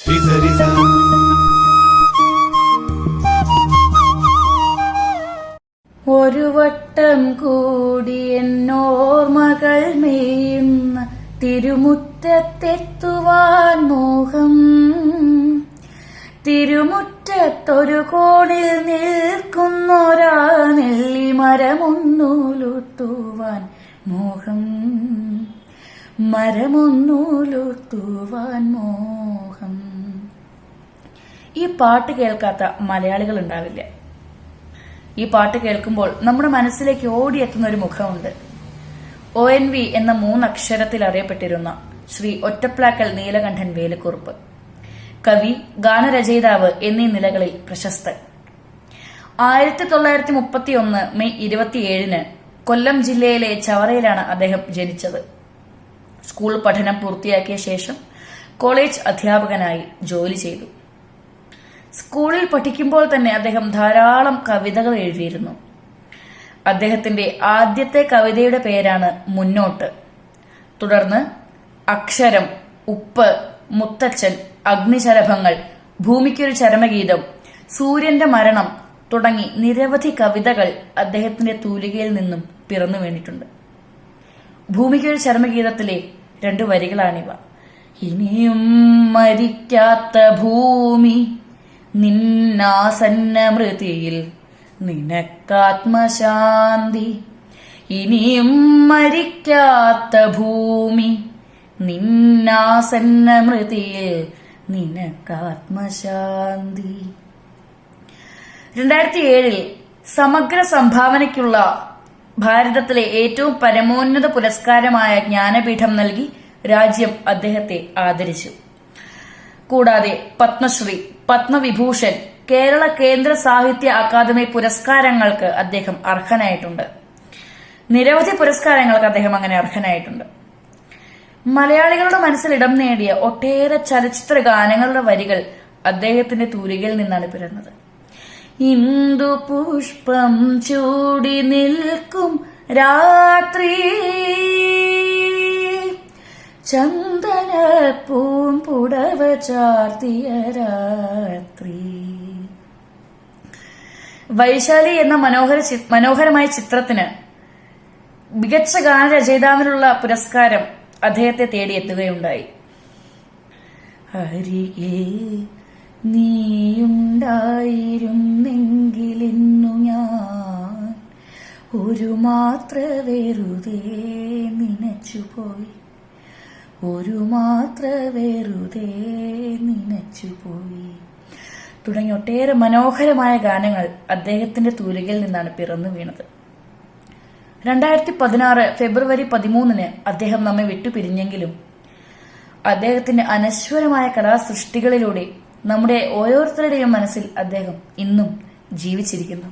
ഒരു വട്ടം കൂടി എന്നോർമകൾ മേയുന്ന തിരുമുറ്റത്തെത്തുവാൻ മോഹം. തിരുമുറ്റത്തൊരു കോണിൽ നിൽക്കുന്നൊരാ നെല്ലിമരമൊന്നൂലുത്തുവാൻ മോഹം. മരമൊന്നൂലുത്തുവാൻ മോഹം. ഈ പാട്ട് കേൾക്കാത്ത മലയാളികൾ ഉണ്ടാവില്ല. ഈ പാട്ട് കേൾക്കുമ്പോൾ നമ്മുടെ മനസ്സിലേക്ക് ഓടിയെത്തുന്ന ഒരു മുഖമുണ്ട്. ONV എന്ന 3 അക്ഷരത്തിൽ അറിയപ്പെട്ടിരുന്ന ശ്രീ ഒറ്റപ്ലാക്കൽ നീലകണ്ഠൻ വേലുക്കുറുപ്പ്. കവി, ഗാനരചയിതാവ് എന്നീ നിലകളിൽ പ്രശസ്തൻ. 1931 മെയ് 27 കൊല്ലം ജില്ലയിലെ ചവറയിലാണ് അദ്ദേഹം ജനിച്ചത്. സ്കൂൾ പഠനം പൂർത്തിയാക്കിയ ശേഷം കോളേജ് അധ്യാപകനായി ജോലി ചെയ്തു. സ്കൂളിൽ പഠിക്കുമ്പോൾ തന്നെ അദ്ദേഹം ധാരാളം കവിതകൾ എഴുതിയിരുന്നു. അദ്ദേഹത്തിന്റെ ആദ്യത്തെ കവിതയുടെ പേരാണ് മുന്നോട്ട്. തുടർന്ന് അക്ഷരം, ഉപ്പ്, മുത്തച്ഛൻ, അഗ്നിശലഭങ്ങൾ, ഭൂമിക്കൊരു ചരമഗീതം, സൂര്യന്റെ മരണം തുടങ്ങി നിരവധി കവിതകൾ അദ്ദേഹത്തിന്റെ തൂലികയിൽ നിന്നും പിറന്നു വീണിട്ടുണ്ട്. ഭൂമിക്കൊരു ചരമഗീതത്തിലെ 2 വരികളാണിവ. ഇനിയും മരിക്കാത്ത ഭൂമി നിന്നാസന്നമൃതിയിൽ നിനക്കാത്മശാന്തി. ഇനിയും മരിക്കാത്ത ഭൂമി നിന്നാസന്നമൃതിയിൽ നിനക്കാത്മശാന്തി. 2007 സമഗ്ര സംഭാവനയ്ക്കുള്ള ഭാരതത്തിലെ ഏറ്റവും പരമോന്നത പുരസ്കാരമായ ജ്ഞാനപീഠം നൽകി രാജ്യം അദ്ദേഹത്തെ ആദരിച്ചു. കൂടാതെ പത്മശ്രീ, പത്മവിഭൂഷൺ, കേരള കേന്ദ്ര സാഹിത്യ അക്കാദമി പുരസ്കാരങ്ങൾക്ക് അദ്ദേഹം അർഹനായിട്ടുണ്ട്. നിരവധി പുരസ്കാരങ്ങൾക്ക് അദ്ദേഹം അങ്ങനെ അർഹനായിട്ടുണ്ട്. മലയാളികളുടെ മനസ്സിൽ ഇടം നേടിയ ഒട്ടേറെ ചലച്ചിത്ര ഗാനങ്ങളുടെ വരികൾ അദ്ദേഹത്തിന്റെ തൂലികയിൽ നിന്നാണ് പിറന്നത്. ഇന്ദു പുഷ്പം ചൂടി നിൽക്കും രാത്രി, ചന്ദനപ്പൂമ്പുടവ ചാർത്തിയ രാത്രി. വൈശാലി എന്ന മനോഹരമായ ചിത്രത്തിന് മികച്ച ഗാനരചയിതാവിനുള്ള പുരസ്കാരം അദ്ദേഹത്തെ തേടിയെത്തുകയുണ്ടായി. അരികെ നീയുണ്ടായിരുന്നെങ്കിലിന്നു ഞാൻ ഒരു മാത്ര വെറുതെ നനച്ചുപോയി, ഒരു മാത്ര വെറുതെ നനച്ചുപോയി തുടങ്ങി ഒട്ടേറെ മനോഹരമായ ഗാനങ്ങൾ അദ്ദേഹത്തിന്റെ തൂലികയിൽ നിന്നാണ് പിറന്നു വീണത്. 2016 ഫെബ്രുവരി 13 അദ്ദേഹം നമ്മെ വിട്ടുപിരിഞ്ഞെങ്കിലും അദ്ദേഹത്തിന്റെ അനശ്വരമായ കലാസൃഷ്ടികളിലൂടെ നമ്മുടെ ഓരോരുത്തരുടെയും മനസ്സിൽ അദ്ദേഹം ഇന്നും ജീവിച്ചിരിക്കുന്നു.